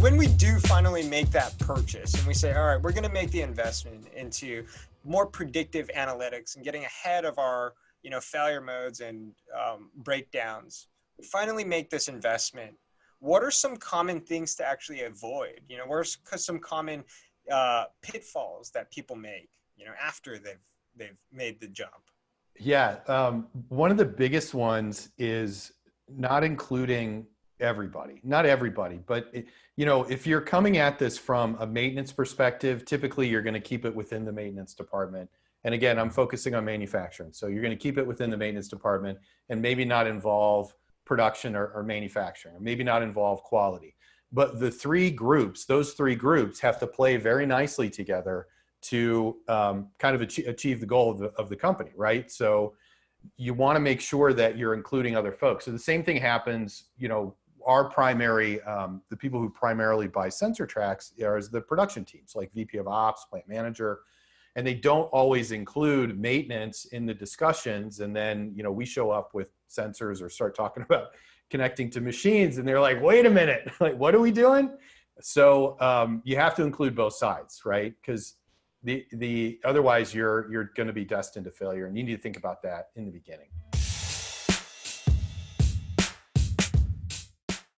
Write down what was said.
when we do finally make that purchase and we say, all right, we're going to make the investment into more predictive analytics and getting ahead of our, failure modes and breakdowns, finally make this investment. What are some common things to actually avoid? What are some common pitfalls that people make, after they've made the jump? Yeah. One of the biggest ones is not including everybody, not everybody, but if you're coming at this from a maintenance perspective, typically you're going to keep it within the maintenance department. And again, I'm focusing on manufacturing. So you're going to keep it within the maintenance department and maybe not involve production or manufacturing, or maybe not involve quality. But those three groups have to play very nicely together to kind of achieve the goal of the company, right? So you want to make sure that you're including other folks. So the same thing happens, our primary, the people who primarily buy SensrTrx are the production teams, like VP of Ops, plant manager, and they don't always include maintenance in the discussions. And then, we show up with sensors or start talking about connecting to machines, and they're like, wait a minute, like, what are we doing? So you have to include both sides, right? Because otherwise you're going to be destined to failure, and you need to think about that in the beginning.